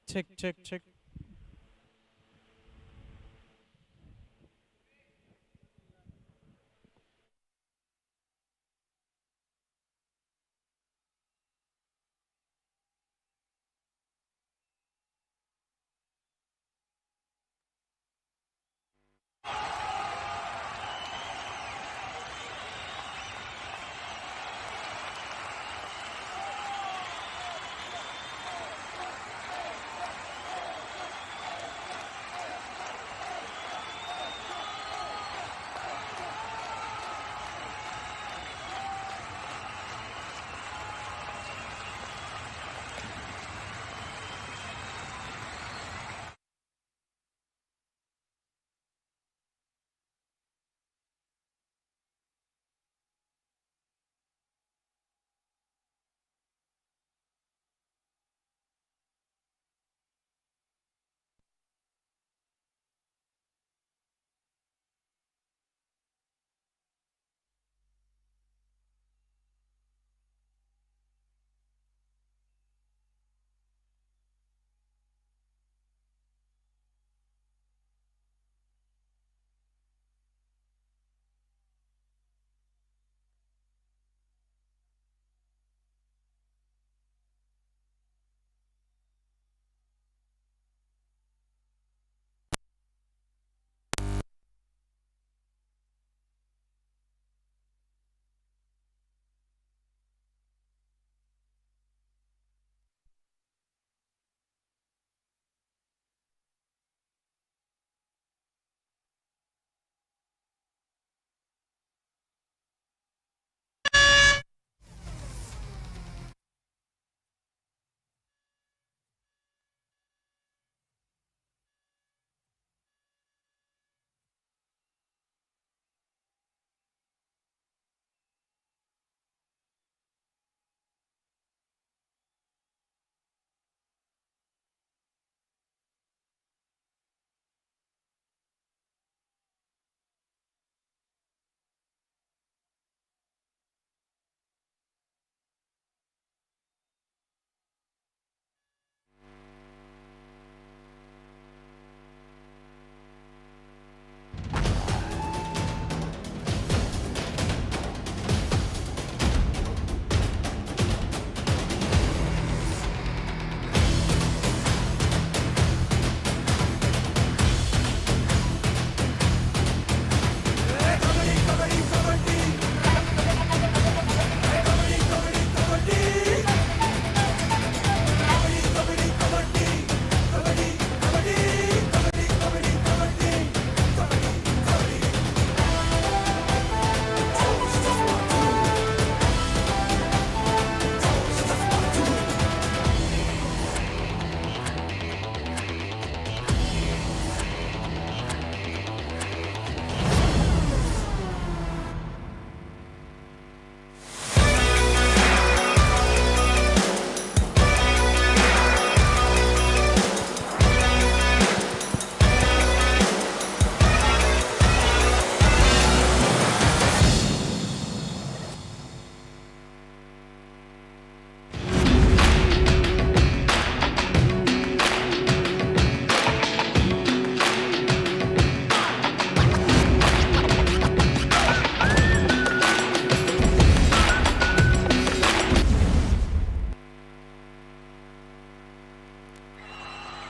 Check, check, check.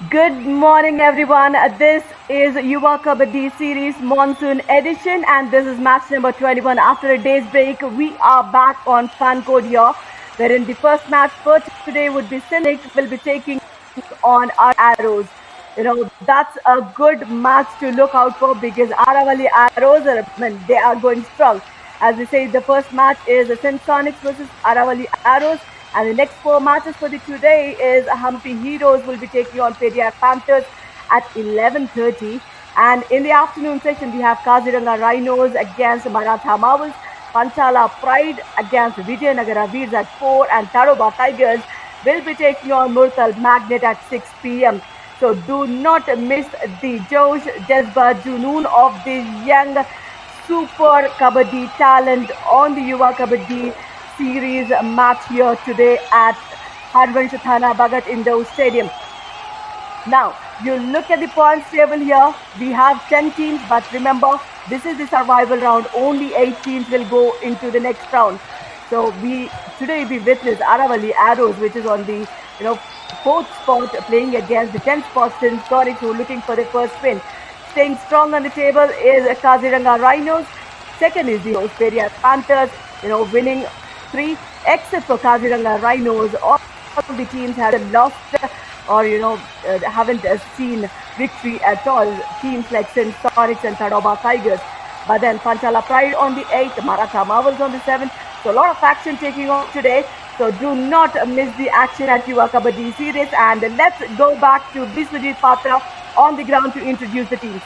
Good morning, everyone. This is Yuva Kabaddi Series Monsoon Edition, and this is match number 21. After a day's break, we are back on Fan Code here, wherein the first match for today would be Sindh will be taking on our Arrows. That's a good match to look out for because Aravalli Arrows they are going strong. As we say, the first match is Sindh Sonics versus Aravalli Arrows. And the next four matches for the today is Hampi Heroes will be taking on Pediac Panthers at 11:30. And in the afternoon session, we have Kaziranga Rhinos against Maratha Marvels, Panchala Pride against Vijayanagara Veers at 4, and Taroba Tigers will be taking on Murtal Magnet at 6 p.m. So do not miss the Josh Jazba Junoon of this young super Kabaddi talent on the Yuva Kabaddi series match here today at Hadvansh Thana Bhagat Indoor Stadium. Now, you look at the points table here. We have 10 teams, but remember, this is the survival round. Only 8 teams will go into the next round. So today we witness Aravalli Arrows, which is on the 4th spot, playing against the 10th spot Sindh Sonics, who are looking for their first win. Staying strong on the table is Kaziranga Rhinos. Second is the Osperia Panthers, winning 3, except for Kaziranga Rhinos. All the teams have lost or haven't seen victory at all. Teams like Sindh Sonics and Tadoba Tigers. But then Panchala Pride on the 8th, Maratha Marvels on the 7th. So a lot of action taking on today. So do not miss the action at Yuva Kabaddi series. And let's go back to Biswajit Patra on the ground to introduce the teams.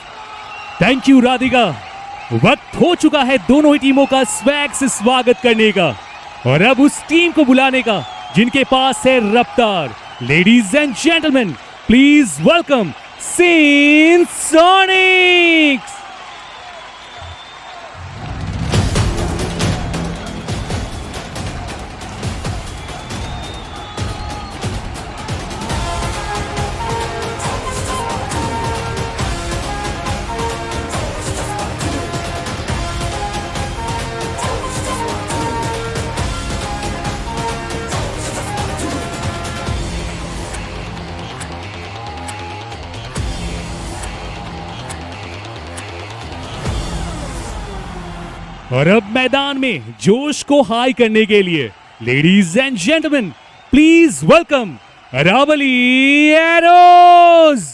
Thank you Radhika. वक्त हो चुका है दोनों ही टीमों का swag से स्वागत करने का और अब उस टीम को बुलाने का जिनके पास है रफ्तार। Ladies and gentleman, please welcome Sindh Sonics. और अब मैदान में जोश को हाई करने के लिए ladies and gentleman, please welcome Aravali Arrows.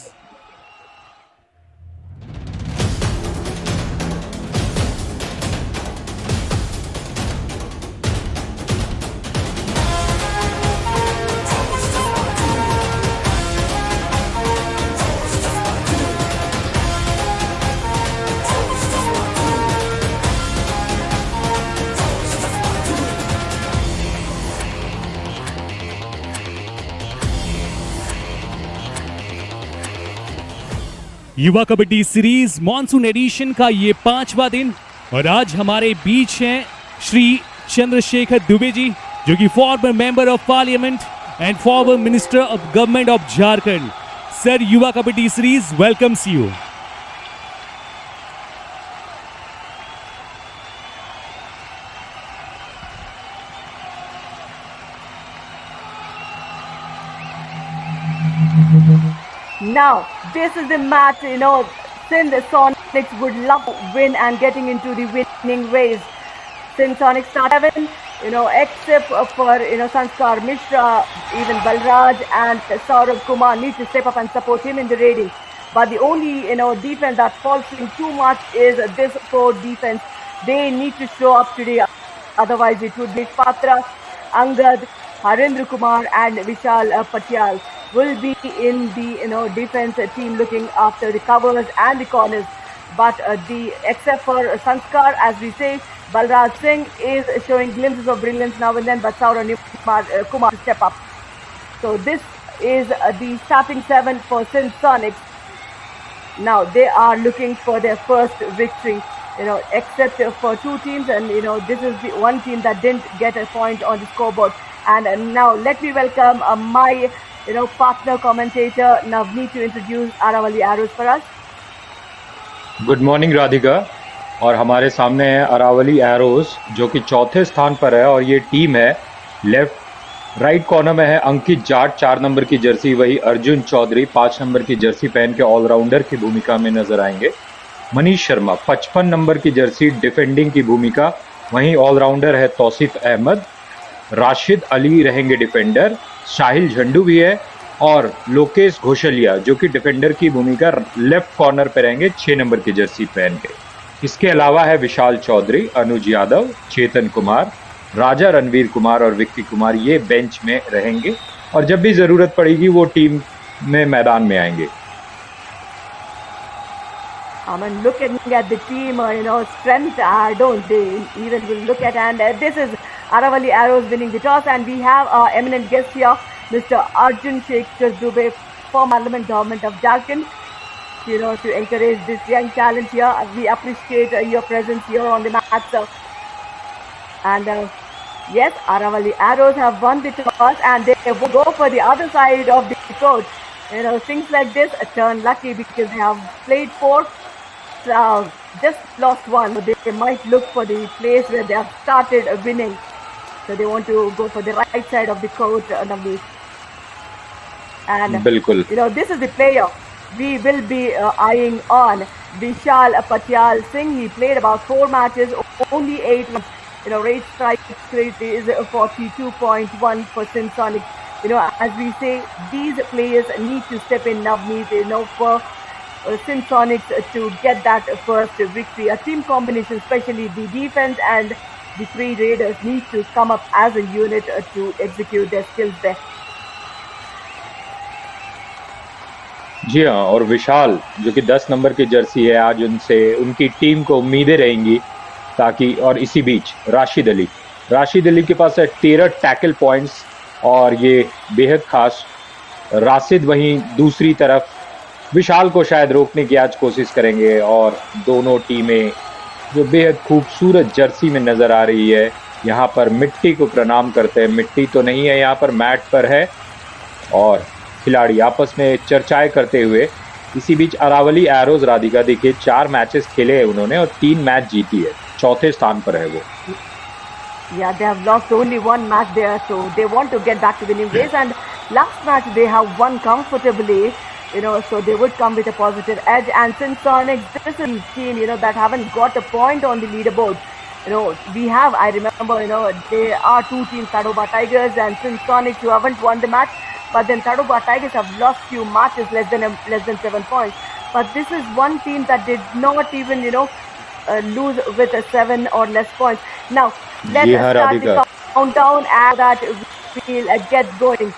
Yuva Kabaddi series monsoon addition का ये 5वां दिन और आज हमारे बीच हैं श्री चंद्रशेखर दुबे जी, जो कि former member of parliament and former minister of government of Jharkhand. Sir, Yuva Kabaddi series welcomes you. Now, this is the match, Sindh Sonics would love to win and getting into the winning race. Sindh Sonics start 7, except for, Sanskar Mishra, even Balraj and Saurabh Kumar need to step up and support him in the raiding. But the only, defense that falls in too much is this core defense. They need to show up today. Otherwise, it would be Patra, Angad, Harendra Kumar and Vishal Patyal will be in the defense team looking after the covers and the corners. But except for Sanskar, as we say, Balraj Singh is showing glimpses of brilliance now and then, but Saurabh Kumar step up. So this is the starting 7 for Sindh Sonics. Now they are looking for their first victory, except for 2 teams, and this is the one team that didn't get a point on the scoreboard. And now let me welcome my partner commentator Navneet to introduce Aravalli Arrows for us. Good morning Radhika. और हमारे सामने है Aravalli arrows, जो कि 4थे स्थान पर है और ये टीम है राइट कॉर्नर में है अंकित जाट 4 नंबर की जर्सी, वही अर्जुन चौधरी 5 नंबर की जर्सी पहन के ऑलराउंडर की भूमिका में नजर आएंगे। मनीष शर्मा 55 नंबर की जर्सी डिफेंडिंग की भूमिका, वहीं ऑलराउंडर है तौसीफ अहमद। राशिद अली रहेंगे डिफेंडर, साहिल झंडू भी है और लोकेश घोषलिया जो कि डिफेंडर की भूमिका लेफ्ट कॉर्नर पे रहेंगे 6 नंबर की जर्सी पहन के। इसके अलावा है विशाल चौधरी, अनुज यादव, चेतन कुमार, राजा रणवीर कुमार और विक्की कुमार, ये बेंच में रहेंगे और जब भी जरूरत पड़ेगी वो टीम में मैदान में आएंगे। I mean, looking at the team, strength, I don't even will look at. And this is Aravalli Arrows winning the toss, and we have our eminent guest here, Mr. Arjun Shekhar Dubey, from Parliament Government of Jharkhand, to encourage this young talent here. We appreciate your presence here on the match, sir. And yes, Aravalli Arrows have won the toss, and they will go for the other side of the court. things like this turn lucky because they have played four, just lost one. So they might look for the place where they have started winning. So they want to go for the right side of the court, Navneet. And बिल्कुल this is the player we will be eyeing on. Vishal Patyal Singh. He played about 4 matches, only 8. Rate strike rate is 42.1 for Sindh Sonics. As we say, these players need to step in, Navneet, for Sindh Sonics to get that first victory. A team combination, especially the defense and the 3 raiders, need to come up as a unit to execute their skills there. जी हाँ, और विशाल जो कि 10 number की Jersey है, आज उनसे उनकी team को उम्मीदें रहेंगी ताकि, और इसी बीच राशिद अली के पास है 13 टैकल पॉइंट्स और ये बेहद खास। राशिद वहीं दूसरी तरफ विशाल को शायद रोकने की आज कोशिश करेंगे, और दोनों टीमें जो बेहद खूबसूरत जर्सी में नज़र आ रही है, यहाँ पर मिट्टी को प्रणाम करते हैं। मिट्टी तो नहीं है, यहाँ पर मैट पर है, और खिलाड़ी आपस में चर्चाएं करते हुए। इसी बीच अरावली एरोज, राधिका देखिए 4 मैचेस खेले हैं उन्होंने और 3 मैच जीती है, 4थे स्थान पर है वो। Yeah, they have lost only 1 match there, so they want to get back to winning ways. And last match they have won comfortably, so they would come with a positive edge. And Sindh Sonics, this is a team, that haven't got a point on the leaderboard. We have, I remember, there are 2 teams, Tadoba Tigers and Sindh Sonics, who haven't won the match. But then Tadoba Tigers have lost few matches less than 7 points. But this is one team that did not even, lose with 7 or less points. Now, let's start the countdown and that we'll get going.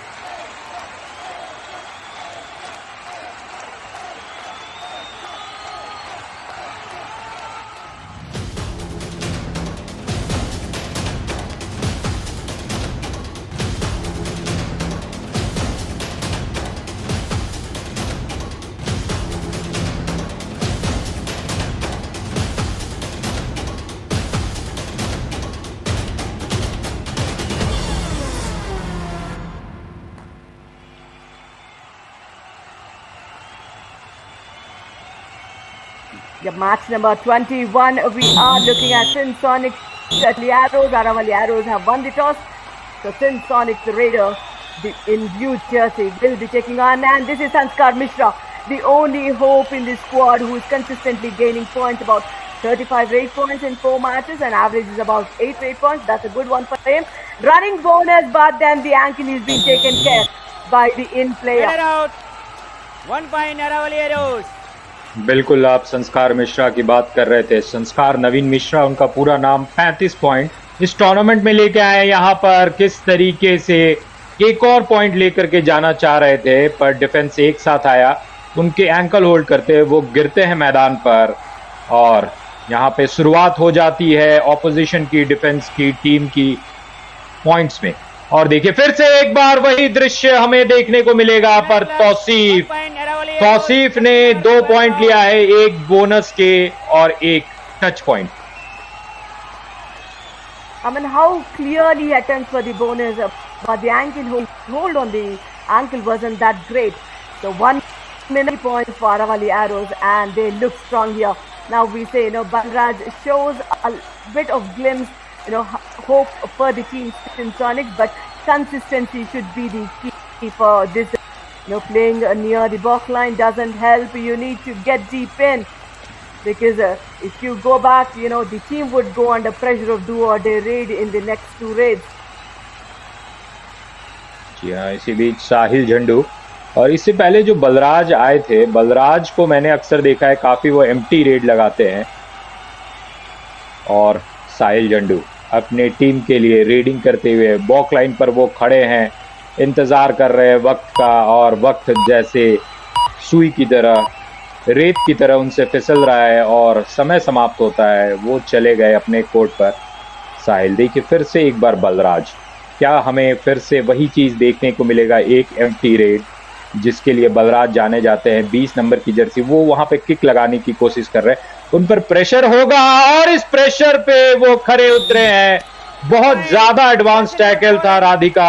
Match number 21, we are looking at Sindh Sonics, Aravalli Arrows have won the toss. So Sindh Sonics, the Raider, in blue jersey, will be taking on. And this is Sanskar Mishra, the only hope in the squad who is consistently gaining points, about 35 rate points in 4 matches, and average is about 8 rate points. That's a good one for him. Running bonus, but then the ankle is being taken care by the in player. Out. 1 point Aravalli Arrows. बिल्कुल, आप संस्कार मिश्रा की बात कर रहे थे। संस्कार नवीन मिश्रा उनका पूरा नाम। 35 पॉइंट इस टूर्नामेंट में लेके आए। यहाँ पर किस तरीके से एक और पॉइंट लेकर के जाना चाह रहे थे, पर डिफेंस एक साथ आया, उनके एंकल होल्ड करते वो गिरते हैं मैदान पर, और यहाँ पे शुरुआत हो जाती है ऑपोजिशन की डिफेंस की टीम की पॉइंट्स में। और देखिए फिर से एक बार वही दृश्य हमें देखने को मिलेगा, पर तौसीफ ने 2 पॉइंट लिया है, 1 बोनस के और 1 touch point. I mean, how clearly he attempts for the bonus, but the ankle hold on the ankle wasn't that great. So 1 minute point for Aravalli Arrows, and they look strong here. Now we say, Balraj shows a bit of glimpse, hope for the team in Sonics, but consistency should be the key for this. Playing near the box line doesn't help. You need to get deep in, because if you go back, the team would go under pressure of do or die raid in the next 2 raids. जी हाँ, इसी बीच साहिल झंडू, और इससे पहले जो बलराज आए थे, बलराज को मैंने अक्सर देखा है काफी वो एम्प्टी रेड लगाते हैं, और साहिल झंडू अपने टीम के लिए रेडिंग करते हुए बॉक लाइन पर वो खड़े हैं, इंतजार कर रहे हैं वक्त का, और वक्त जैसे सुई की तरह, रेत की तरह उनसे फिसल रहा है और समय समाप्त होता है। वो चले गए अपने कोर्ट पर। साहिल देखिए फिर से एक बार बलराज, क्या हमें फिर से वही चीज़ देखने को मिलेगा, एक एम्प्टी रेड जिसके लिए बलराज जाने जाते हैं। 20 नंबर की जर्सी, वो वहां पे किक लगाने की कोशिश कर रहे हैं, उन पर प्रेशर होगा, और इस प्रेशर पे वो खरे उतरे हैं बहुत ज्यादा एडवांस टैकल था राधिका,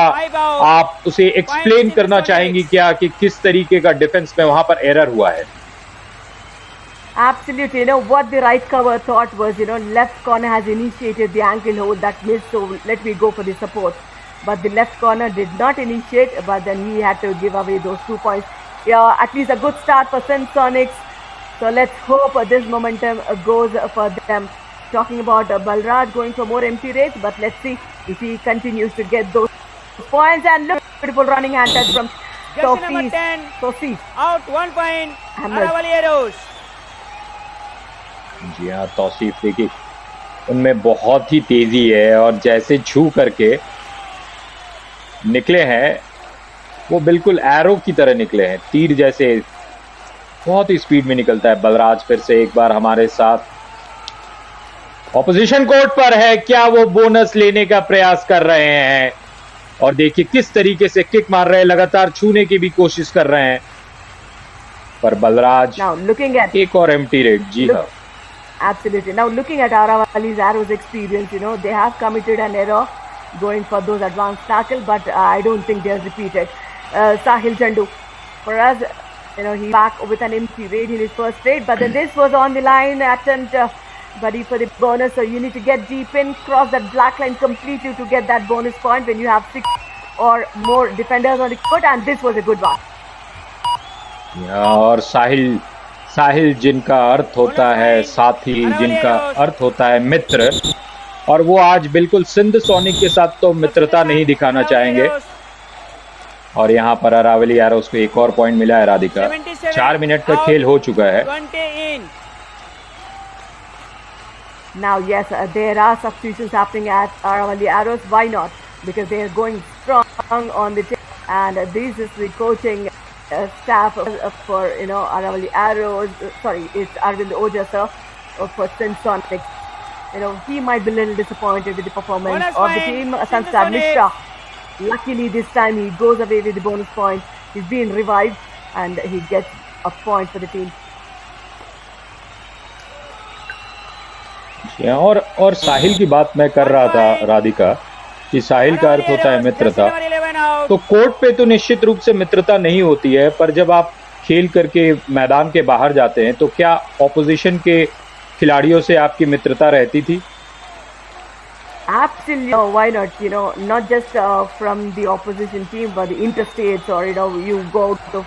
आप उसे एक्सप्लेन करना चाहेंगी क्या कि किस तरीके का डिफेंस में वहां पर एरर हुआ है? Absolutely. What the right cover thought was, left corner has initiated the ankle hold that missed, so let me go for the support. But the left corner did not initiate, but then he had to give away those 2 points. Yeah, at least a good start for Sindh Sonics. So let's hope this momentum goes for them. Talking about Balraj going for more empty rates, but let's see if he continues to get those points. And look, beautiful running hand touch from Jersey number 10. Sophie. Out 1 point. Ahmed. Aravalli Arrows. जी हाँ, तौसीफ देखिए उनमें बहुत ही तेजी है और जैसे छू करके निकले हैं वो बिल्कुल एरो की तरह निकले हैं, तीर जैसे बहुत ही स्पीड में निकलता है। बलराज फिर से एक बार हमारे साथ ऑपोजिशन कोर्ट पर है, क्या वो बोनस लेने का प्रयास कर रहे हैं? और देखिए किस तरीके से किक मार रहे हैं, लगातार छूने की भी कोशिश कर रहे हैं, पर बलराज एक और एम्प्टी रेट। जी हाँ, Absolutely. Now looking at Aravalli's arrows experience, they have committed an error going for those advanced tackle, but I don't think they'll repeat it. Sahil Chandu, for us, he's back with an empty raid in his first raid, but then this was on the line attempt, buddy, for the bonus. So you need to get deep in, cross that black line completely to get that bonus point when you have 6 or more defenders on the court, and this was a good one. और साहिल जिनका अर्थ होता है साथी, जिनका अर्थ होता है मित्र, और वो आज बिल्कुल सिंध सोनिक के साथ तो मित्रता नहीं दिखाना चाहेंगे। और यहाँ पर अरावली एरोस को एक और पॉइंट मिला है राधिका। 4 मिनट का खेल हो चुका है। Now yes, there are substitutions happening at Aravalli Arrows. Why not? Because they are going strong on the team, and this is the coaching staff for Aravalli Arrows. Sorry, it's Arvind Oja sir for Sindh Sonics. He might be a little disappointed with the performance of the team. Sanskar Mishra, luckily this time he goes away with the bonus point. He's been revived and he gets a point for the team. और साहिल की बात मैं कर रहा था राधिका कि साहिल का अर्थ होता है मित्रता, तो कोर्ट पे तो निश्चित रूप से मित्रता नहीं होती है, पर जब आप खेल करके मैदान के बाहर जाते हैं तो क्या ऑपोजिशन के खिलाड़ियों से आपकी मित्रता रहती थी? Absolutely, why not? Not just from the opposition team, but the interstates, or you go to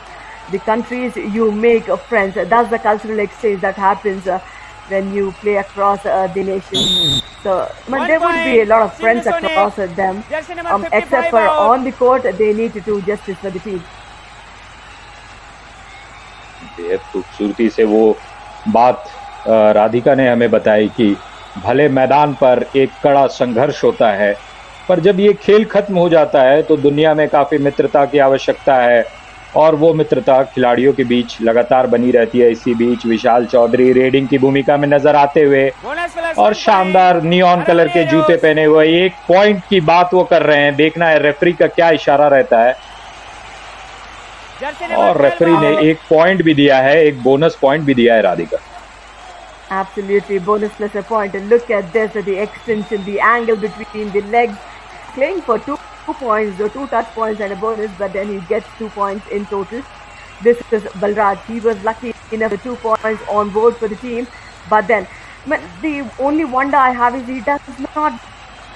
the countries, you make friends. That's the cultural exchange that happens when you play across the nation. So, but there would be a lot of friends across them, except for on the court, they need to do justice for the team. बेहद खूबसूरती से वो बात राधिका ने हमें बताई कि भले मैदान पर एक कड़ा संघर्ष होता है, पर जब ये खेल खत्म हो जाता है तो दुनिया में काफ़ी मित्रता की आवश्यकता है, और वो मित्रता खिलाड़ियों के बीच लगातार बनी रहती है। इसी बीच विशाल चौधरी रेडिंग की भूमिका में नजर आते हुए और शानदार नियॉन कलर के जूते पहने हुए एक पॉइंट की बात वो कर रहे हैं। देखना है रेफरी का क्या इशारा रहता है, और रेफरी ने एक पॉइंट भी दिया है, एक बोनस पॉइंट भी दिया है Radhika. Absolutely, bonus plus a point. And look at this, the extension, the angle between the legs, playing for 2 points, 2 touch points and a bonus, but then he gets 2 points in total. This is Balraj. He was lucky enough with 2 points on board for the team, but then the only wonder I have is he does not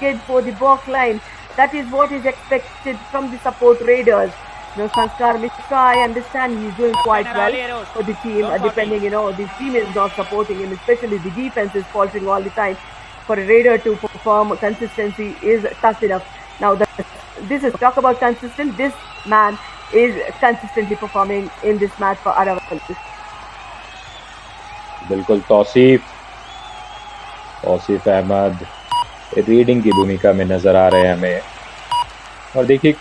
get for the balk line. That is what is expected from the support raiders. Sanskar Mishra, I understand he's doing quite well for the team, depending, the team is not supporting him, especially the defense is faltering all the time. For a raider to perform, consistency is tough enough. Now, this is talk about consistent. This man is consistently performing in this match for Aravalli. बिल्कुल Tausif Ahmad reading की भूमिका में नजर आ रहे हैं हमें, और देखिए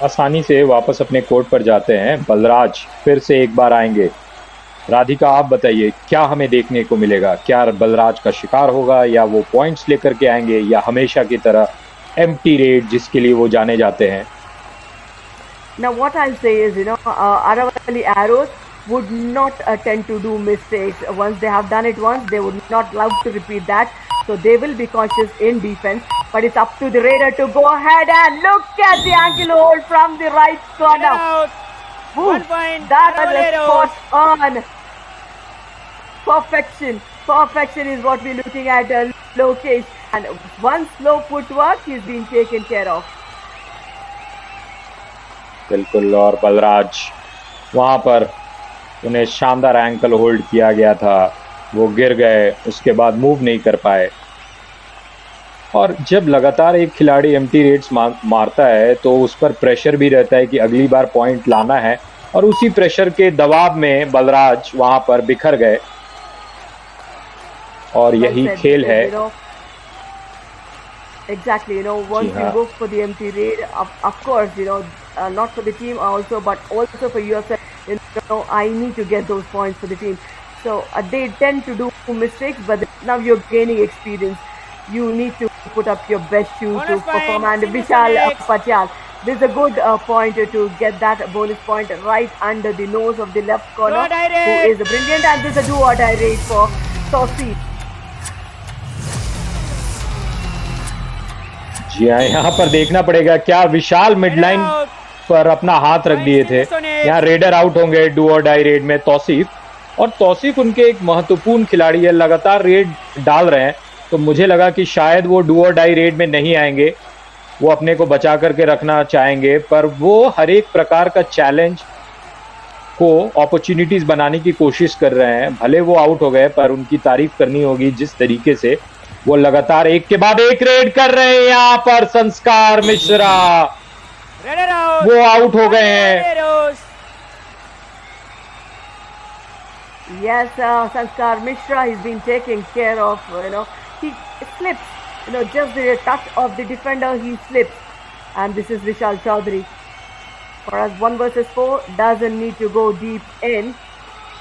आसानी से वापस अपने कोर्ट पर जाते हैं। बलराज फिर से एक बार आएंगे। राधिका आप बताइए क्या हमें देखने को मिलेगा? क्या बलराज का शिकार होगा, या वो पॉइंट्स लेकर के आएंगे, या हमेशा की तरह एम्प्टी रेड जिसके लिए वो जाने जाते हैं? Now what I'll say is, Aravalli Arrows would not tend to do mistakes. Once they have done it once, they would not love to repeat that. So they will be cautious in defense. but it's up to the Raider to go ahead and look at the ankle hold from the right Raider corner. out. Woo, 1 point. that was a Aravalli spot on. Perfection. Perfection is what we're looking at, Lokesh. And one slow footwork, he's been taken care of. बिल्कुल, और बलराज वहां पर उन्हें शानदार ankle hold किया गया था, वो गिर गए, उसके बाद मूव नहीं कर पाए। और जब लगातार एक खिलाड़ी एम्प्टी रेट्स मारता है तो उस पर प्रेशर भी रहता है कि अगली बार पॉइंट लाना है, और उसी प्रेशर के दबाव में बलराज वहां पर बिखर गए, और यही खेल है। Exactly, once you go for the empty raid, of course, not for the team also, but also for yourself, I need to get those points for the team. So they tend to do mistakes, but now you're gaining experience. You need to put up your best shoe to perform. And Vishal Patyal, this is a good point to get that bonus point right under the nose of the left corner, who is brilliant. And this is a do or die raid for Saucy. जी हाँ, यहाँ पर देखना पड़ेगा क्या विशाल midline पर अपना हाथ रख दिए थे। यहाँ रेडर आउट होंगे डू और डाई रेड में तौसीफ, और तौसीफ उनके एक महत्वपूर्ण खिलाड़ी है, लगातार रेड डाल रहे हैं, तो मुझे लगा कि शायद वो डू और डाई रेड में नहीं आएंगे, वो अपने को बचा करके रखना चाहेंगे, पर वो हर एक प्रकार का चैलेंज को अपॉर्चुनिटीज बनाने की कोशिश कर रहे हैं। भले वो आउट हो गए, पर उनकी तारीफ करनी होगी जिस तरीके से वो लगातार एक के बाद एक रेड कर रहे हैं। यहाँ पर संस्कार मिश्रा वो आउट हो गए हैं। Yes, Sanskar Mishra, he's been taken care of. He slips. Just the touch of the defender, he slips. And this is Vishal Chaudhary. For us, 1 versus 4 doesn't need to go deep in,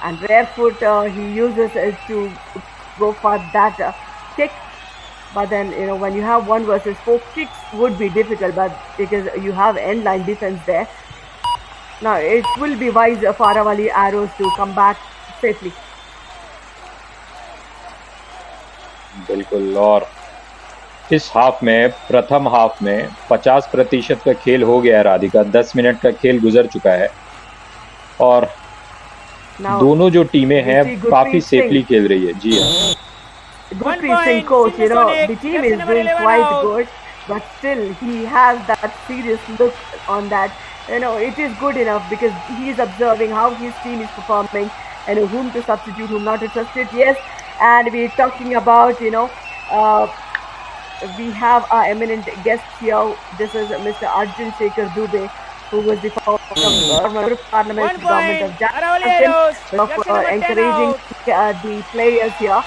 and barefoot he uses it to go for that kick. But then, when you have 1 versus 4, kicks would be difficult, but because you have end line defense there. Now, it will be wise for Aravalli Arrows to come back safely. बिल्कुल, और इस half में, प्रथम half में 50% का खेल हो गया है राधिका। 10 मिनट का खेल गुजर चुका है, और दोनों जो टीमें हैं काफी सेफली खेल रही है। जी हाँ, Gurpreet Singh, coach, the team is doing quite good, but still he has that serious look on that. It is good enough because he is observing how his team is performing and whom to substitute, whom not to substitute. Yes, and we're talking about, we have our eminent guest here. This is Mr. Arjun Shekhar Dubey, who was the former Parliament government of Jharkhand, encouraging the players here.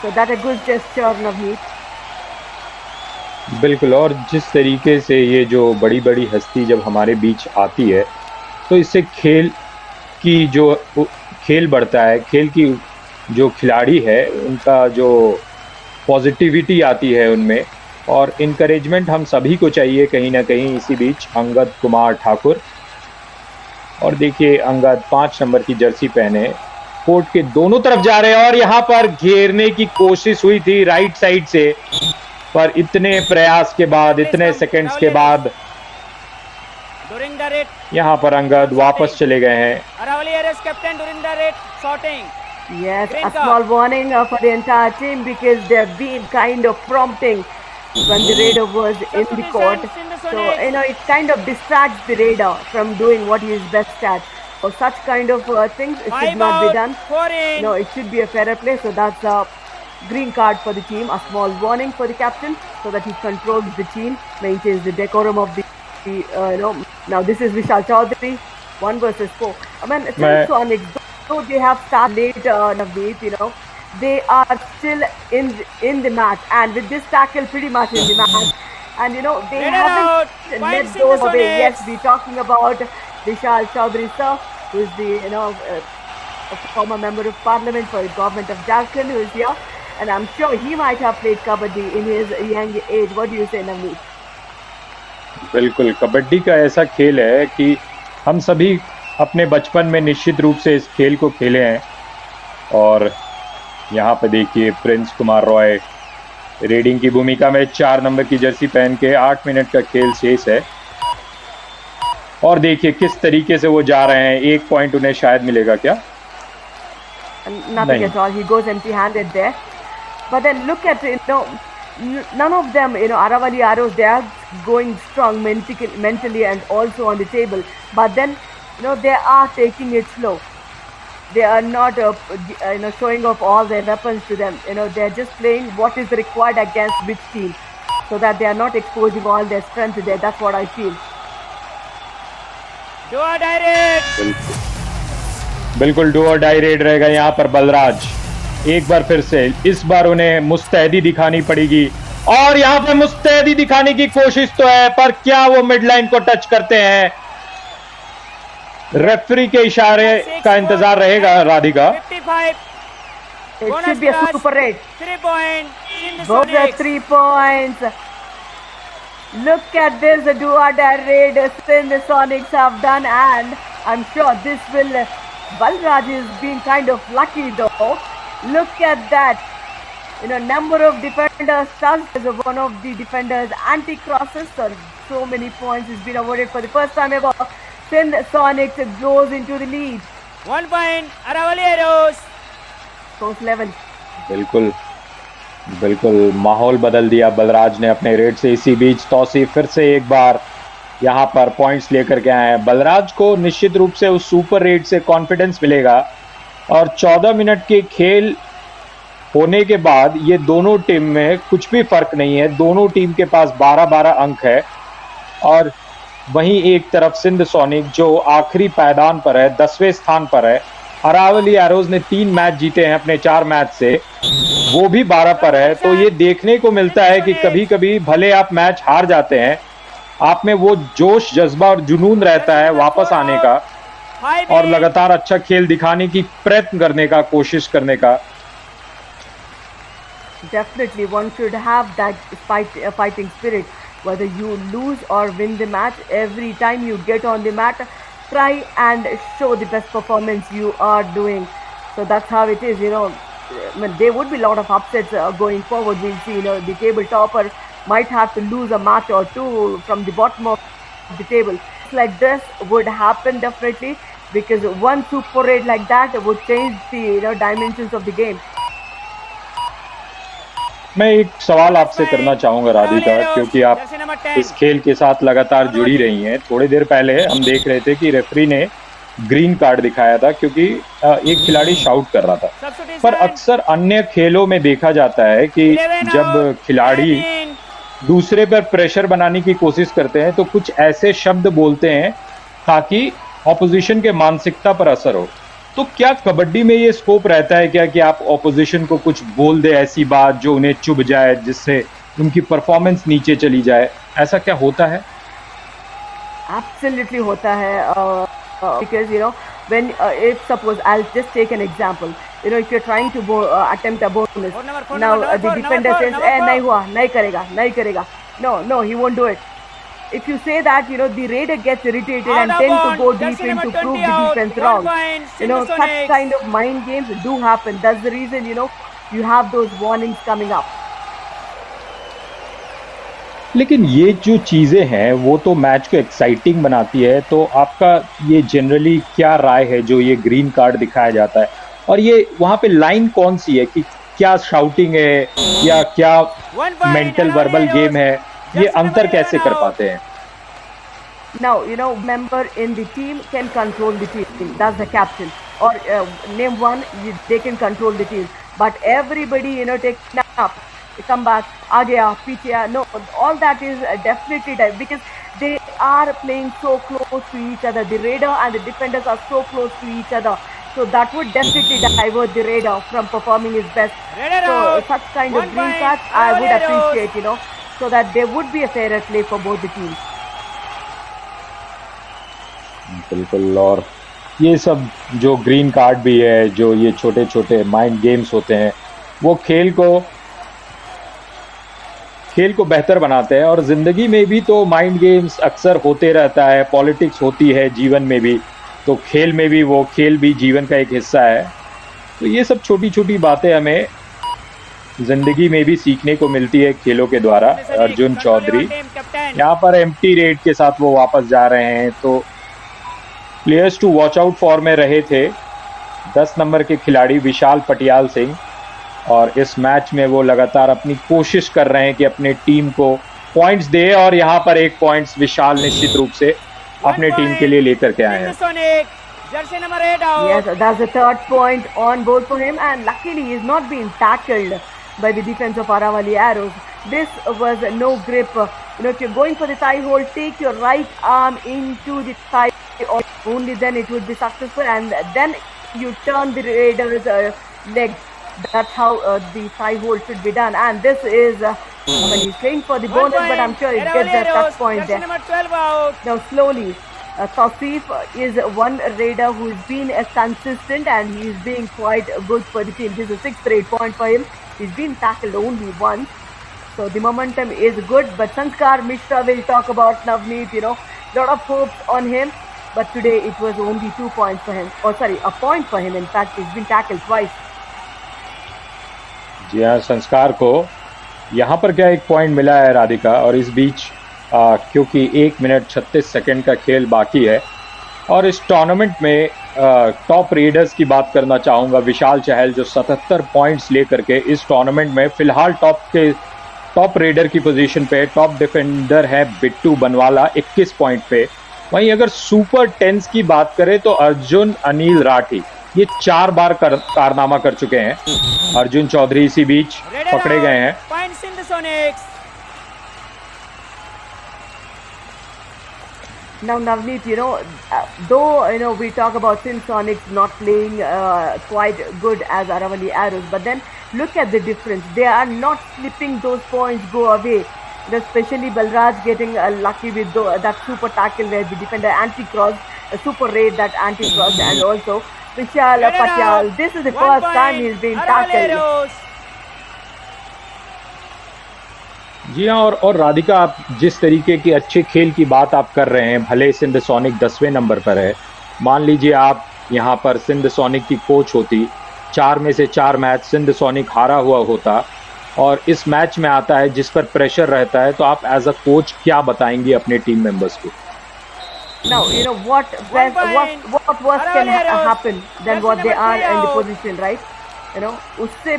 So that a good gesture, Navneet. बिल्कुल, और जिस तरीके से ये जो बड़ी बड़ी हस्ती जब हमारे बीच आती है तो इससे खेल बढ़ता है, खेल की जो खिलाड़ी है उनका जो पॉजिटिविटी आती है उनमें, और इनकरेजमेंट हम सभी को चाहिए कहीं ना कहीं। इसी बीच अंगद कुमार ठाकुर, और देखिए अंगद 5 नंबर की जर्सी पहने कोर्ट के दोनों तरफ जा रहे हैं, और यहाँ पर घेरने की कोशिश हुई थी राइट साइड से, पर इतने प्रयास के बाद, इतने सेकंड्स के बाद यहाँ पर अंगद वापस चले गए हैं। Yes, a small warning for the entire team because they've been kind of prompting when the raider was in the court. So, it kind of distracts the raider from doing what he is best at. So such kind of things, it should not be done. It should be a fairer play. So that's a green card for the team, a small warning for the captain so that he controls the team, maintains the decorum of the Now this is Vishal Chaudhary, 1 versus 4. I mean, since so they have started late, Navneet, they are still in the match, and with this tackle pretty much in the match, and they haven't let those away. Yes, we're talking about Vishal Chaudhary sir, who is the a former member of parliament for the government of Jharkhand, who is here, and I'm sure he might have played kabaddi in his young age. What do you say, Navneet? बिल्कुल, कबड्डी का ऐसा खेल है कि हम सभी अपने बचपन में निश्चित रूप से इस खेल को खेले हैं। और यहाँ पे देखिए प्रिंस कुमार रॉय रीडिंग की भूमिका में 4 नंबर की जर्सी पहन के 8 मिनट का खेल शेष है और देखिए किस तरीके से वो जा रहे हैं। 1 पॉइंट उन्हें शायद मिलेगा क्या? Nothing at all. He goes empty-handed there. But then look at none of them. Aravalli Arrows, they are going strong mentally and also on the table. But then they are taking it slow. They are not showing off all their weapons to them. They are just playing what is required against which team, so that they are not exposing all their strength there. That's what I feel. Do or die raid. बिल्कुल do और die red रहेगा यहाँ पर बलराज। एक बार फिर से इस बार उन्हें मुस्तैदी दिखानी पड़ेगी और यहाँ पे मुस्तैदी दिखाने की कोशिश तो है, पर क्या वो मिड लाइन को टच करते हैं? रेफरी के इशारे का इंतजार रहेगा Radhika. 55. It should be a super raid. 3 points. Sindh Both are Sonics. 3 points. Look at this, the do or die raid Sindh Sonics have done, and I'm sure this will. Balraj is being kind of lucky though. Look at that. Number of defenders touched as one of the defenders anti-crosses. So many points has been awarded for the first time ever. Sindh Sonics goes into the lead. 1 point. Aravalli Arrows. Close level. बिल्कुल बिल्कुल माहौल बदल दिया बलराज ने अपने red से। इसी बीच तौसीफ फिर से एक बार यहाँ पर पॉइंट्स लेकर के आए हैं। बलराज को निश्चित रूप से उस सुपर रेड से कॉन्फिडेंस मिलेगा और 14 मिनट के खेल होने के बाद ये दोनों टीम में कुछ भी फर्क नहीं है। दोनों टीम के पास 12-12 अंक है और वहीं एक तरफ सिंध सोनिक जो आखिरी पायदान पर है, 10वें स्थान पर है। अरावली एरोज ने 3 मैच जीते हैं अपने 4 मैच से, वो भी 12 पर है। तो ये देखने को मिलता है कि कभी कभी भले आप मैच हार जाते हैं, आप में वो जोश, जज्बा और जुनून रहता है वापस आने का और लगातार अच्छा खेल दिखाने की प्रयत्न करने का, कोशिश करने का। Definitely, one should have that fighting spirit. Whether you lose or win the match, every time you get on the mat, try and show the best performance you are doing. So that's how it is. There would be a lot of upsets going forward. We'll see. The table topper might have to lose a match or two from the bottom of the table. Like this would happen definitely, because one super raid like that would change the dimensions of the game. मैं एक सवाल आपसे करना चाहूंगा राधिका, क्योंकि आप इस खेल के साथ लगातार जुड़ी रही हैं। थोड़ी देर पहले हम देख रहे थे कि रेफरी ने ग्रीन कार्ड दिखाया था क्योंकि एक खिलाड़ी शाउट कर रहा था, पर अक्सर अन्य खेलों में देखा जाता है कि जब खिलाड़ी दूसरे पर प्रेशर बनाने की कोशिश करते हैं तो कुछ ऐसे शब्द बोलते हैं ताकि ऑपोजिशन के मानसिकता पर असर हो। तो क्या कबड्डी में ये स्कोप रहता है क्या कि आप ऑपोजिशन को कुछ बोल दे, ऐसी बात जो उन्हें चुभ जाए, जिससे उनकी परफॉर्मेंस नीचे चली जाए? ऐसा क्या होता है? Absolutely होता है, because when if suppose I'll just take an example, if you're trying to attempt a bonus, now the defender says नहीं हुआ, नहीं करेगा, no, he won't do it. If you say that, the raider gets irritated and tend to go deep in to prove the defense wrong. Such kind of mind games do happen. That's the reason, you have those warnings coming up. लेकिन ये जो चीज़ें हैं वो तो match को exciting बनाती है। तो आपका ये जनरली क्या राय है जो ये ग्रीन कार्ड दिखाया जाता है, और ये वहाँ पे लाइन कौन सी है कि क्या शाउटिंग है या क्या मेंटल वर्बल गेम है? ये अंतर कैसे कर पाते हैं? Now, member in the team can control the team. That's the captain. Or name one, they can control the team. But everybody, take snap, come back, aa gaya, piche aaya. No, all that is definitely because they are playing so close to each other. The raider and the defenders are so close to each other. So that would definitely divert the raider from performing his best. So such kind of green cards I would appreciate, so that there would be a fairer play for both the teams. बिल्कुल। और ये सब जो green card भी है, जो ये छोटे छोटे माइंड गेम्स होते हैं, वो खेल को बेहतर बनाते हैं। और ज़िंदगी में भी तो माइंड गेम्स अक्सर होते रहता है, पॉलिटिक्स होती है जीवन में भी, तो खेल में भी वो खेल भी जीवन का एक हिस्सा है। तो ये सब छोटी छोटी बातें हमें जिंदगी में भी सीखने को मिलती है खेलों के द्वारा। अर्जुन चौधरी कैप्टन यहाँ पर एम्प्टी रेट के साथ वो वापस जा रहे हैं, तो players to watch out for में रहे थे 10 नंबर के खिलाड़ी विशाल पटियाल सिंह, और इस मैच में वो लगातार अपनी कोशिश कर रहे हैं कि अपने टीम को पॉइंट्स दे, और यहाँ पर एक पॉइंट्स विशाल निश्चित रूप से अपने टीम के लिए लेकर के आए हैं। Sonic Jersey number 8 out. Yes, that's the third point on board for him, and luckily he's not being tackled by the defense of Aravalli Arrows. This was no grip. If you're going for the thigh hold, take your right arm into the thigh, only then it would be successful, and then you turn the Raiders' leg. That's how the thigh hold should be done, and this is when he's playing for the bonus, but I'm sure he gets that touch point Jersey there. number 12 out. Now slowly, Tausif is one raider who's been consistent, and he's being quite good for the team. This is a 6th straight point for him. He's been tackled only once, so the momentum is good. But Sanskar Mishra will talk about Navneet. Lot of hopes on him, but today it was only 2 points for him. Or sorry, a point for him. In fact, he's been tackled twice. जी हाँ, संस्कार को यहाँ पर क्या एक point मिला है राधिका, और इस बीच क्योंकि 1 मिनट 36 सेकंड का खेल बाकी है, और इस टूर्नामेंट में टॉप रेडर्स की बात करना चाहूँगा। विशाल चहल जो 77 पॉइंट्स लेकर के इस टूर्नामेंट में फिलहाल टॉप रेडर की पोजीशन पे, टॉप डिफेंडर है बिट्टू बनवाला 21 पॉइंट पे। वहीं अगर सुपर टेंस की बात करें तो अर्जुन अनिल राठी ये 4 बार कारनामा कर चुके हैं। अर्जुन चौधरी इसी बीच पकड़े गए हैं। Point Sindh Sonics. Now Navneet, though we talk about Sindh Sonics not playing quite good as Aravalli Arrows, but then look at the difference. They are not slipping those points go away. Especially Balraj getting lucky with that super tackle where the defender anti-crossed, a super raid that anti-crossed, and also Vishal Patyal. This is the first time he's been tackled. जी हाँ, और राधिका, आप जिस तरीके की अच्छे खेल की बात आप कर रहे हैं, भले सिंध सोनिक 10वें नंबर पर है, मान लीजिए आप यहाँ पर सिंध सोनिक की कोच होती, 4 में से 4 मैच सिंध सोनिक हारा हुआ होता, और इस मैच में आता है जिस पर प्रेशर रहता है, तो आप एज अ कोच क्या बताएंगे अपने टीम मेंबर्स को? Now, what worse can happen than what they are in the position, right? उससे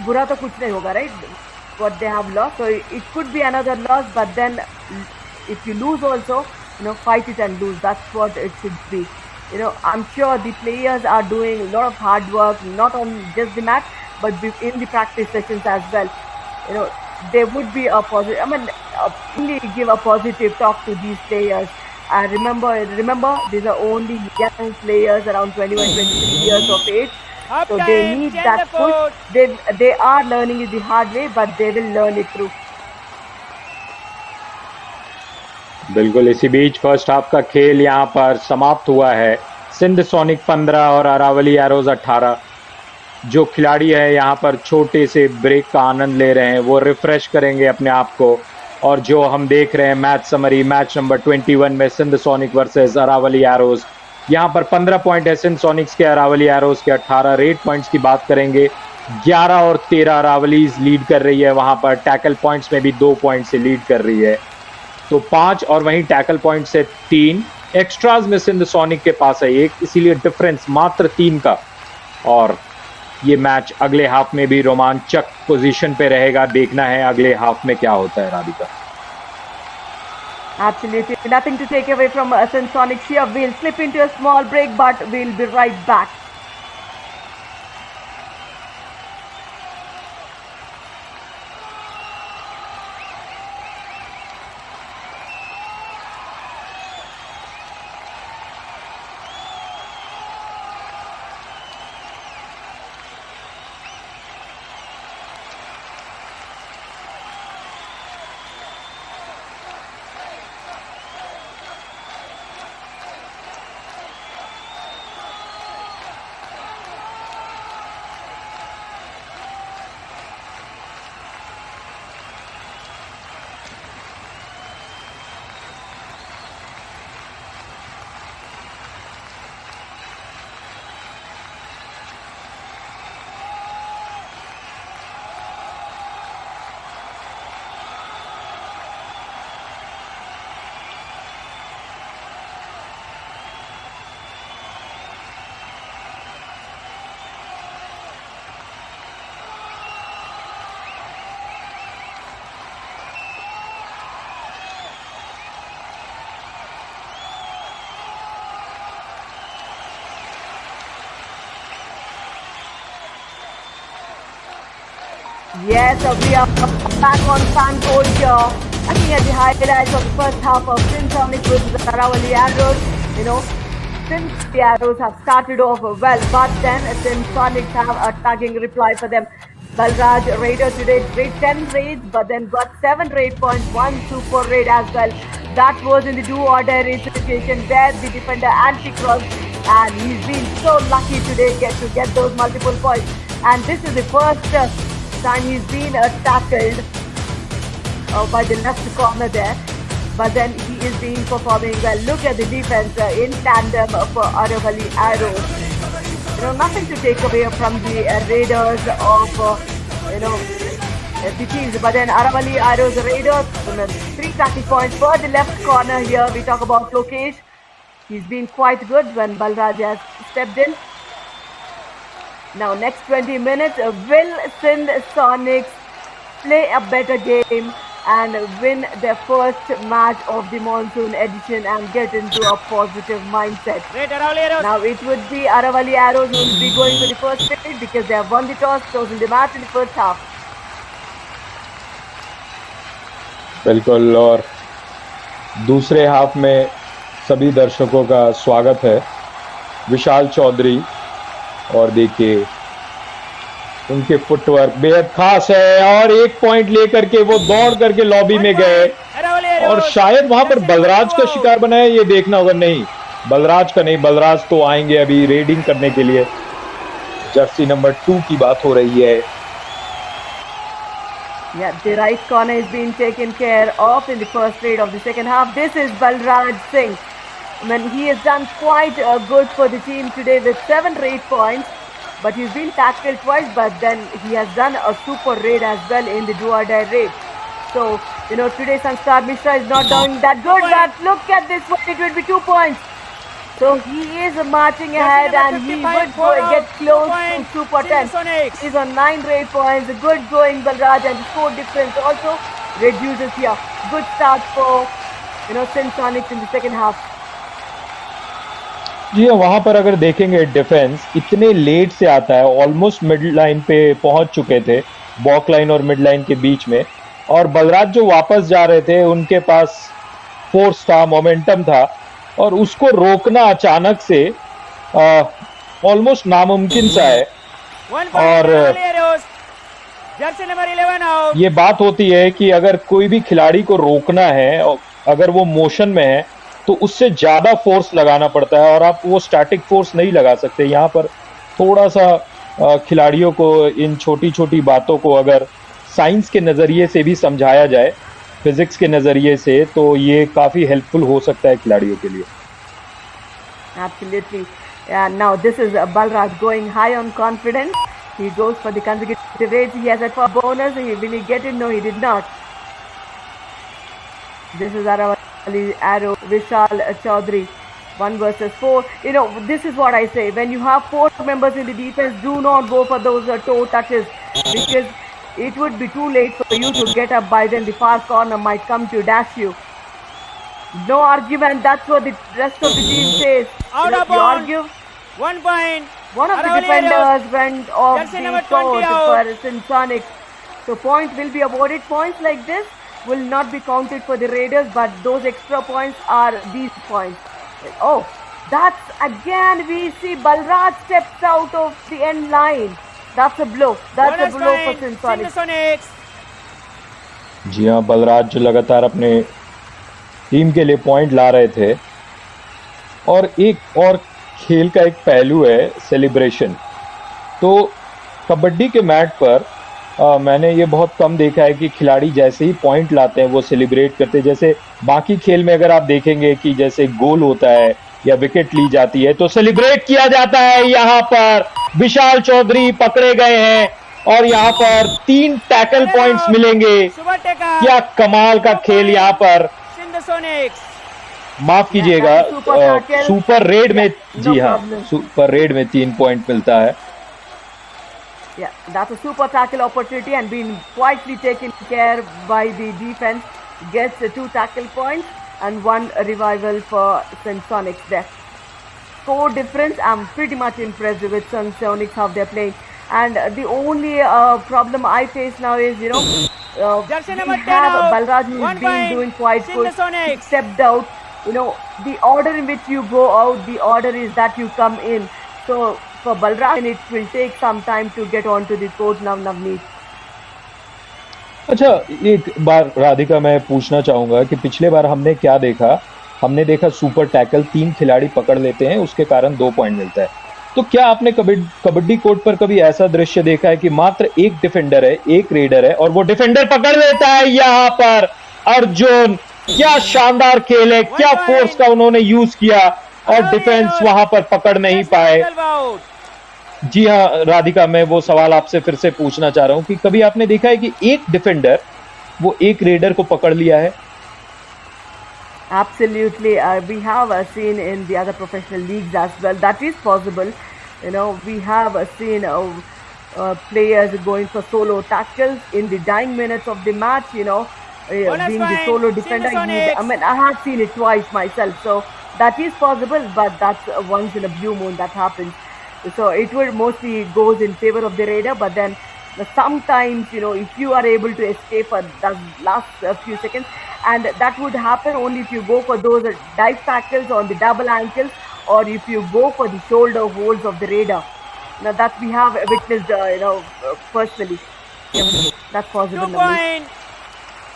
बुरा तो कुछ नहीं होगा, right? What they have lost, so it could be another loss, but then if you lose also, fight it and lose. That's what it should be. I'm sure the players are doing a lot of hard work, not on just the match, but in the practice sessions as well. There would be a positive. Only give a positive talk to these players. And remember, these are only young players around 21, 23 years of age. So they need that push. They are learning it the hard way, but they will learn it through. बिल्कुल, इसी बीच first half का खेल यहाँ पर समाप्त हुआ है। Sindh sonic 15 और अरावली एरोज 18। जो खिलाड़ी है यहाँ पर छोटे से ब्रेक का आनंद ले रहे हैं, वो रिफ्रेश करेंगे अपने आप को। और जो हम देख रहे हैं मैच समरी, मैच नंबर 21 में Sindh Sonic versus Aravali Arrows, यहाँ पर 15 पॉइंट है सिंध सोनिक्स के, अरावली एरोज के 18। रेड पॉइंट्स की बात करेंगे, 11 और 13 अरावलीज लीड कर रही है। वहाँ पर टैकल पॉइंट्स में भी 2 पॉइंट से लीड कर रही है, तो 5, और वहीं टैकल पॉइंट से 3। एक्स्ट्राज में सिंध सोनिक के पास है 1, इसीलिए डिफरेंस मात्र 3 का। और ये मैच अगले हाफ में भी रोमांचक पोजीशन पे रहेगा। देखना है अगले हाफ में क्या होता है Radhika. Absolutely nothing to take away from Sindh Sonics here. We'll slip into a small break, but we'll be right back. Yes, we are back on fan court here. Looking at the highlights of the first half of Sindh versus Aravalli Arrows. Since the Arrows have started off well, but then Sindh Sonics have a tagging reply for them. Balraj Raider today made 10 raids, but then got 7 raid points, 1 super raid as well. That was in the do-or-die raid situation where the defender anti-crossed, and he's been so lucky today to get those multiple points. And this is the first time he's been tackled by the left corner there, but then he is being performing well. Look at the defense in tandem for Aravalli Arrows. Nothing to take away from the Raiders of the teams, but then Aravalli Arrows Raiders 3 tackle points for the left corner here. We talk about Lokesh. He's been quite good when Balraj has stepped in. Now next 20 minutes, will Sindh Sonics play a better game and win their first match of the monsoon edition and get into a positive mindset? Now it would be Aravalli Arrows who will be going to the first raid because they have won the toss, chosen the match in the first half. बिल्कुल, और दूसरे half में सभी दर्शकों का स्वागत है। विशाल चौधरी, और देखिए उनके फुटवर्क बेहद खास है, और 1 पॉइंट लेकर के वो दौड़ करके लॉबी में गए और शायद वहां पर बलराज का शिकार बना है, ये देखना होगा। नहीं, बलराज का नहीं, बलराज तो आएंगे अभी रेडिंग करने के लिए। जर्सी नंबर 2 की बात हो रही है। Yeah, the right corner is being taken care of in the first raid of the second half. This is Balraj Singh. He has done quite good for the team today with 7 raid points, but he's been tackled twice, but then he has done a super raid as well in the do-or-die raid. So, today Sanskar Mishra is not doing that good, but look at this one, it will be 2 points. So he is marching ahead and he would get close to Super 10. He's on 9 raid points. Good going Balraj, and the score difference also reduces here. Good start for Sindh Sonics in the second half. जी हाँ, वहां पर अगर देखेंगे defence इतने late से आता है, almost mid line पे पहुंच चुके थे, बॉक लाइन और मिड लाइन के बीच में, और बलराज जो वापस जा रहे थे उनके पास फोर्स था, मोमेंटम था, और उसको रोकना अचानक से ऑलमोस्ट नामुमकिन सा है। और ये बात होती है कि अगर कोई भी खिलाड़ी को रोकना है, अगर वो मोशन में है, तो उससे ज्यादा फोर्स लगाना पड़ता है, और आप वो स्टैटिक फोर्स नहीं लगा सकते। यहाँ पर थोड़ा सा खिलाड़ियों को इन छोटी छोटी बातों को अगर साइंस के नज़रिए से भी समझाया जाए, फिजिक्स के नज़रिए से, तो ये काफ़ी हेल्पफुल हो सकता है खिलाड़ियों के लिए। Absolutely. Yeah, now this is Balraj going high on confidence. He goes for the consecutive raids. He has it for bonus. Will he get it? No, he did not. This is Aravalli Arrow, Vishal Chaudhary. 1 versus 4. This is what I say. When you have 4 members in the defense, do not go for those toe touches, because it would be too late for you to get up. By then the far corner might come to dash you. No argument. That's what the rest of the team says. Out of you bounds. argue. 1 point. One of the defenders went off the court for Sindh Sonics. So point will be awarded. Points like this will not be counted for the Raiders, but those extra points are these points. Oh, that's again we see Balraj steps out of the end line. That's a blow. That's a blow for Sindh Sonics. जी हाँ, बलराज जो लगातार अपने team के लिए point ला रहे थे, और एक और खेल का एक पहलू है सेलिब्रेशन। तो कबड्डी के मैट पर मैंने ये बहुत कम देखा है कि खिलाड़ी जैसे ही पॉइंट लाते हैं वो सेलिब्रेट करते हैं। जैसे बाकी खेल में अगर आप देखेंगे कि जैसे गोल होता है या विकेट ली जाती है तो सेलिब्रेट किया जाता है। यहाँ पर विशाल चौधरी पकड़े गए हैं और यहाँ पर 3 टैकल पॉइंट्स मिलेंगे। क्या कमाल का खेल यहाँ पर, माफ कीजिएगा, सुपर रेड में, जी हाँ, सुपर रेड में 3 पॉइंट मिलता है। Yeah, that's a super tackle opportunity and being quietly taken care by the defense. Gets 2 tackle points and 1 revival for Sindh Sonics there. Score difference, I'm pretty much impressed with Sindh Sonics how they're playing. And the only problem I face now is, Jersey we number 10 have out. Balraj who's 1 been point. doing quite Sindh good. He Sonics. stepped out. The order in which you go out, the order is that you come in. So for Balraj, it will take some time to get onto the court now, Navneet. अच्छा, एक बार राधिका मैं पूछना चाहूंगा कि पिछले बार हमने क्या देखा? हमने देखा सुपर टैकल, 3 खिलाड़ी पकड़ लेते हैं, उसके कारण 2 पॉइंट मिलता है। तो क्या आपने कबड्डी कोर्ट पर कभी ऐसा दृश्य देखा है कि मात्र एक डिफेंडर है, एक रेडर है और वो डिफेंडर पकड़ लेता है? यहाँ पर अर्जुन, क्या शानदार खेल है, क्या फोर्स का उन्होंने यूज किया और डिफेंस वहां पर पकड़ नहीं पाए। जी हाँ राधिका, मैं वो सवाल आपसे फिर से पूछना चाह रहा हूं कि कभी आपने देखा है कि एक डिफेंडर वो एक रेडर को पकड़ लिया है? Absolutely. We have seen in the other professional leagues as well. That is possible. We have seen players going for solo tackles in the dying minutes of the match, being the point. solo Sindh defender. Sonics. I have seen it twice myself. So that is possible, but that's once in a blue moon that happens. So it will mostly goes in favor of the raider, but then sometimes, if you are able to escape for the last few seconds, and that would happen only if you go for those dive tackles on the double ankles, or if you go for the shoulder holds of the raider. Now that we have witnessed, personally. Yeah, that's possible. 2 point.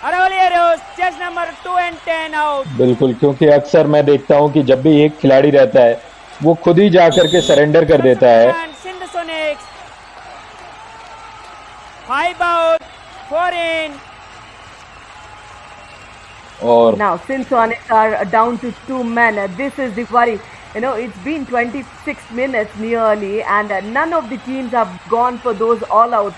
Aravalli Arrows, chess number 2 and 10 out. बिल्कुल, क्योंकि अक्सर मैं देखता हूं कि जब भी एक खिलाड़ी रहता है वो खुद ही जा करके सरेंडर कर देता है। Sindh Sonics. 5 out, 4 in. और Now Sindh Sonics are down to 2 men. This is the worry. It's been 26 minutes nearly, and none of the teams have gone for those all out.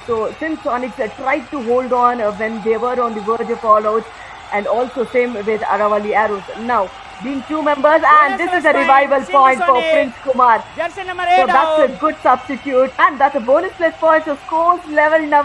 So Sindh Sonics tried to hold on when they were on the verge of all out, and also same with Aravalli Arrows. Now being 2 members, and this is a revival point for Prince Kumar. Jersey number So 8 that's out. a good substitute, and that's a bonus plus point. So scores level now.